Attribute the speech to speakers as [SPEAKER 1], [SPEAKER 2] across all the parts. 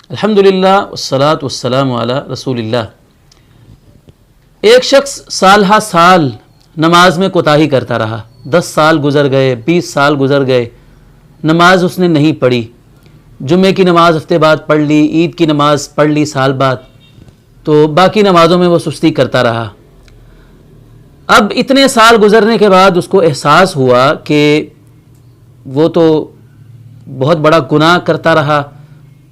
[SPEAKER 1] अल्हम्दुलिल्लाह वस्सलातु वस्सलामु अला रसूलिल्लाह। एक शख्स साल हा साल नमाज में कोताही करता रहा। 10 साल गुजर गए, 20 साल गुजर गए, नमाज उसने नहीं पढ़ी। जुम्मे की नमाज हफ्ते बाद पढ़ ली, ईद की नमाज पढ़ ली साल बाद, तो बाकी नमाज़ों में वो सुस्ती करता रहा। अब इतने साल गुजरने के बाद उसको एहसास हुआ कि वो तो बहुत बड़ा गुनाह करता रहा।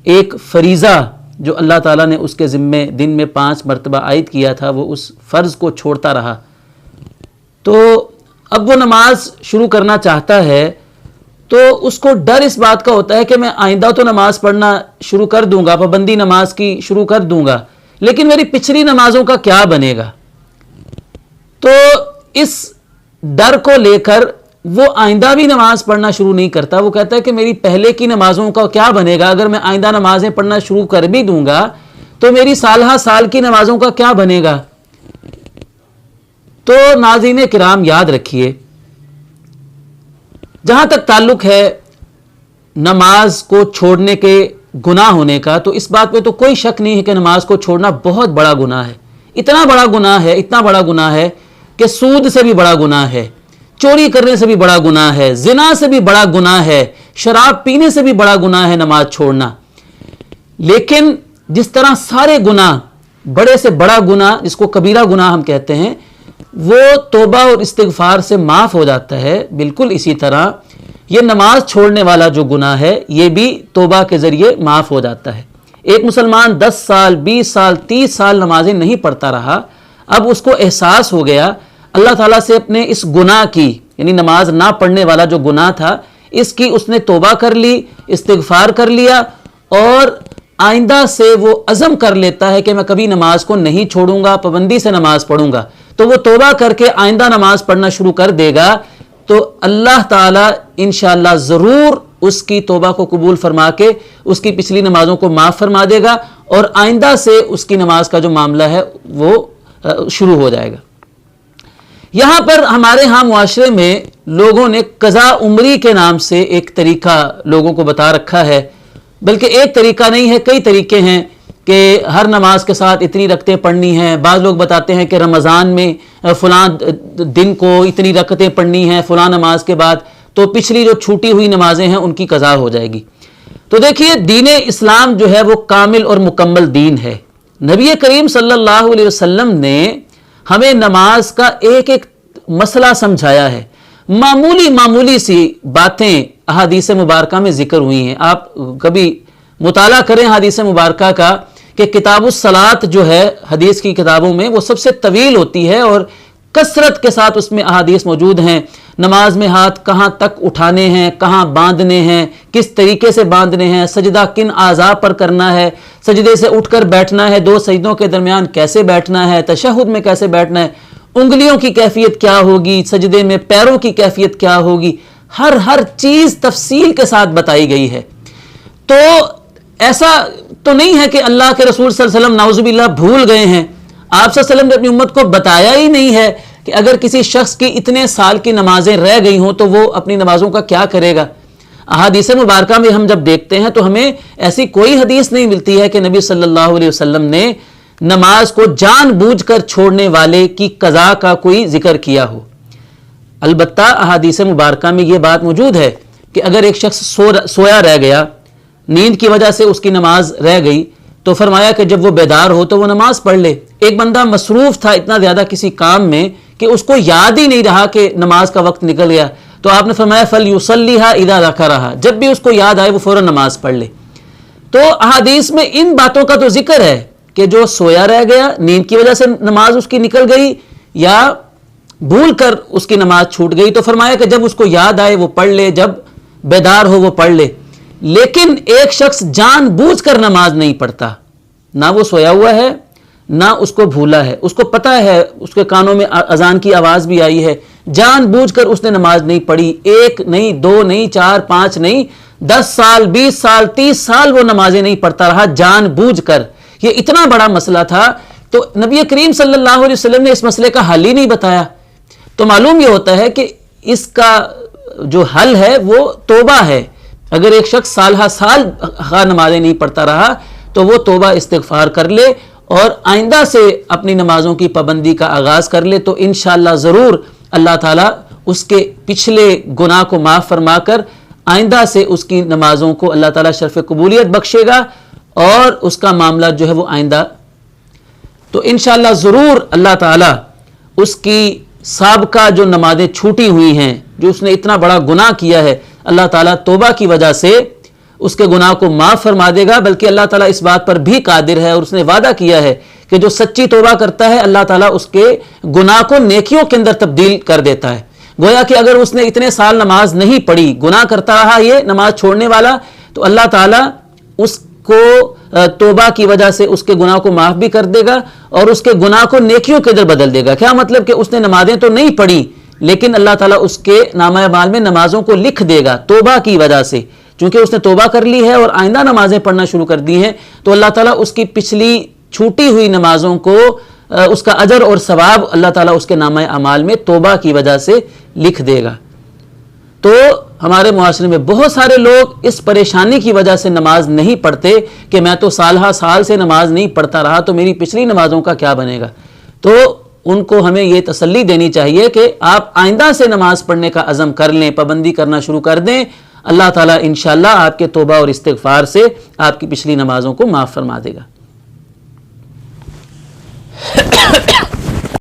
[SPEAKER 1] एक फरीज़ा जो अल्लाह ताला ने उसके ज़िम्मे दिन में 5 मरतबा आयद किया था, वो उस फ़र्ज़ को छोड़ता रहा। तो अब वो नमाज शुरू करना चाहता है, तो उसको डर इस बात का होता है कि मैं आइंदा तो नमाज पढ़ना शुरू कर दूंगा, पाबंदी नमाज की शुरू कर दूंगा, लेकिन मेरी पिछली नमाजों का क्या बनेगा। तो इस डर को लेकर वो आइंदा भी नमाज पढ़ना शुरू नहीं करता। वो कहता है कि मेरी पहले की नमाजों का क्या बनेगा, अगर मैं आइंदा नमाजें पढ़ना शुरू कर भी दूंगा तो मेरी साल हा साल की नमाजों का क्या बनेगा। तो नाज़रीन किराम याद रखिए, जहां तक ताल्लुक है नमाज को छोड़ने के गुनाह होने का, तो इस बात पे तो कोई शक नहीं है कि नमाज को छोड़ना बहुत बड़ा गुनाह है। इतना बड़ा गुनाह है, इतना बड़ा गुनाह है कि सूद से भी बड़ा गुनाह है, चोरी करने से भी बड़ा गुनाह है, जिना से भी बड़ा गुनाह है, शराब पीने से भी बड़ा गुनाह है नमाज छोड़ना। लेकिन जिस तरह सारे गुनाह, बड़े से बड़ा गुनाह जिसको कबीरा गुनाह हम कहते हैं, वो तौबा और इस्तिगफार से माफ हो जाता है, बिल्कुल इसी तरह ये नमाज छोड़ने वाला जो गुनाह है ये भी तौबा के जरिए माफ हो जाता है। एक मुसलमान 10 साल, 20 साल, 30 साल नमाजें नहीं पढ़ता रहा। अब उसको एहसास हो गया अल्लाह ताला से अपने इस गुनाह की, यानी नमाज ना पढ़ने वाला जो गुनाह था, इसकी उसने तौबा कर ली, इस्तिगफार कर लिया, और आइंदा से वो अज़म कर लेता है कि मैं कभी नमाज को नहीं छोड़ूंगा, पाबंदी से नमाज पढ़ूंगा। तो वो तौबा करके आइंदा नमाज पढ़ना शुरू कर देगा, तो अल्लाह ताला इंशाअल्लाह ज़रूर उसकी तौबा को कबूल फरमा के उसकी पिछली नमाजों को माफ़ फरमा देगा, और आइंदा से उसकी नमाज का जो मामला है वो शुरू हो जाएगा। यहाँ पर हमारे यहाँ मुआशरे में लोगों ने कज़ा उम्री के नाम से एक तरीका लोगों को बता रखा है, बल्कि एक तरीका नहीं है, कई तरीके हैं कि हर नमाज के साथ इतनी रकतें पढ़नी हैं। बाज़ लोग बताते हैं कि रमज़ान में फ़लाँ दिन को इतनी रकतें पढ़नी हैं, फ़लाँ नमाज के बाद तो पिछली जो छूटी हुई नमाजें हैं उनकी कज़ा हो जाएगी। तो देखिए, दीन इस्लाम जो है वो कामिल और मुकम्मल दीन है। नबी करीम सल्लल्लाहु अलैहि वसल्लम ने हमें नमाज का एक एक मसला समझाया है। मामूली मामूली सी बातें अहादीस मुबारका में जिक्र हुई हैं। आप कभी मुताला करें हदीस मुबारका का कि किताबुस सलात जो है हदीस की किताबों में वो सबसे तवील होती है और कसरत के साथ उसमें अहादीस मौजूद हैं। नमाज में हाथ कहाँ तक उठाने हैं, कहाँ बांधने हैं, किस तरीके से बांधने हैं, सजदा किन आज़ा पर करना है, सजदे से उठकर बैठना है, 2 सजदों के दरमियान कैसे बैठना है, तशहुद में कैसे बैठना है, उंगलियों की कैफियत क्या होगी, सजदे में पैरों की कैफियत क्या होगी, हर चीज़ तफसील के साथ बताई गई है। तो ऐसा तो नहीं है कि अल्लाह के रसूल सल्लल्लाहु अलैहि वसल्लम नाउज़ुबिल्लाह भूल गए हैं। आप सल्लल्लाहु अलैहि वसल्लम ने अपनी उम्मत को बताया ही नहीं है कि अगर किसी शख्स की इतने साल की नमाजें रह गई हों तो वो अपनी नमाजों का क्या करेगा। अहादीस मुबारका में हम जब देखते हैं तो हमें ऐसी कोई हदीस नहीं मिलती है कि नबी सल्लल्लाहु अलैहि वसल्लम ने नमाज को जानबूझकर छोड़ने वाले की कज़ा का कोई जिक्र किया हो। अलबत्ता अहादीस मुबारका में ये बात मौजूद है कि अगर एक शख्स सोया रह गया, नींद की वजह से उसकी नमाज रह गई, तो फरमाया कि जब वो बेदार हो तो वो नमाज पढ़ ले। एक बंदा मसरूफ़ था इतना ज़्यादा किसी काम में कि उसको याद ही नहीं रहा कि नमाज का वक्त निकल गया, तो आपने फरमाया फल युसल्लिहा इज़ा ज़करहा, जब भी उसको याद आए वो फ़ौरन नमाज पढ़ ले। तो अहादीस में इन बातों का तो जिक्र है कि जो सोया रह गया, नींद की वजह से नमाज उसकी निकल गई या भूल कर उसकी नमाज छूट गई, तो फरमाया कि जब उसको याद आए वो पढ़ ले, जब बेदार हो वो पढ़ ले। लेकिन एक शख्स जानबूझकर नमाज नहीं पढ़ता, ना वो सोया हुआ है ना उसको भूला है, उसको पता है, उसके कानों में अजान की आवाज़ भी आई है, जानबूझकर उसने नमाज नहीं पढ़ी। 1 नहीं, 2 नहीं, 4, 5 नहीं, 10 साल, 20 साल, 30 साल वो नमाजें नहीं पढ़ता रहा जानबूझकर। ये इतना बड़ा मसला था, तो नबी करीम सल्लल्लाहु अलैहि वसल्लम ने इस मसले का हल ही नहीं बताया। तो मालूम ये होता है कि इसका जो हल है वो तौबा है। अगर एक शख्स साल हा साल नमाजें नहीं पढ़ता रहा تو وہ توبہ استغفار کر لے اور آئندہ سے اپنی نمازوں کی پابندی کا آغاز کر لے، تو انشاءاللہ ضرور اللہ تعالیٰ اس کے پچھلے گناہ کو معاف فرما کر آئندہ سے اس کی نمازوں کو اللہ تعالیٰ شرف قبولیت بخشے گا، اور اس کا معاملہ جو ہے وہ آئندہ تو انشاءاللہ ضرور اللہ تعالیٰ اس کی سابقہ جو نمازیں چھوٹی ہوئی ہیں، جو اس نے اتنا بڑا گناہ کیا ہے، اللہ تعالیٰ توبہ کی وجہ سے اس کے گناہ کو معاف فرما دے گا۔ بلکہ اللہ تعالیٰ اس بات پر بھی قادر ہے اور اس نے وعدہ کیا ہے کہ جو سچی توبہ کرتا ہے اللہ تعالیٰ اس کے گناہ کو نیکیوں کے اندر تبدیل کر دیتا ہے۔ گویا کہ اگر اس نے اتنے سال نماز نہیں پڑھی، گناہ کرتا رہا یہ نماز چھوڑنے والا، تو اللہ تعالیٰ اس کو توبہ کی وجہ سے اس کے گناہ کو معاف بھی کر دے گا اور اس کے گناہ کو نیکیوں کے اندر بدل دے گا۔ کیا مطلب کہ اس نے نمازیں تو نہیں پڑھی لیکن اللہ تعالیٰ اس کے نامہ اعمال میں نمازوں کو لکھ دے گا توبہ کی وجہ سے، چونکہ اس نے توبہ کر لی ہے اور آئندہ نمازیں پڑھنا شروع کر دی ہیں، تو اللہ تعالیٰ اس کی پچھلی چھوٹی ہوئی نمازوں کو اس کا اجر اور ثواب اللہ تعالیٰ اس کے نامہ اعمال میں توبہ کی وجہ سے لکھ دے گا۔ تو ہمارے معاشرے میں بہت سارے لوگ اس پریشانی کی وجہ سے نماز نہیں پڑھتے کہ میں تو سالہ سال سے نماز نہیں پڑھتا رہا، تو میری پچھلی نمازوں کا کیا بنے گا۔ تو ان کو ہمیں یہ تسلی دینی چاہیے کہ آپ آئندہ سے نماز پڑھنے کا عزم کر لیں، پابندی کرنا شروع کر دیں، اللہ تعالیٰ انشاءاللہ آپ کے توبہ اور استغفار سے آپ کی پچھلی نمازوں کو معاف فرما دے گا۔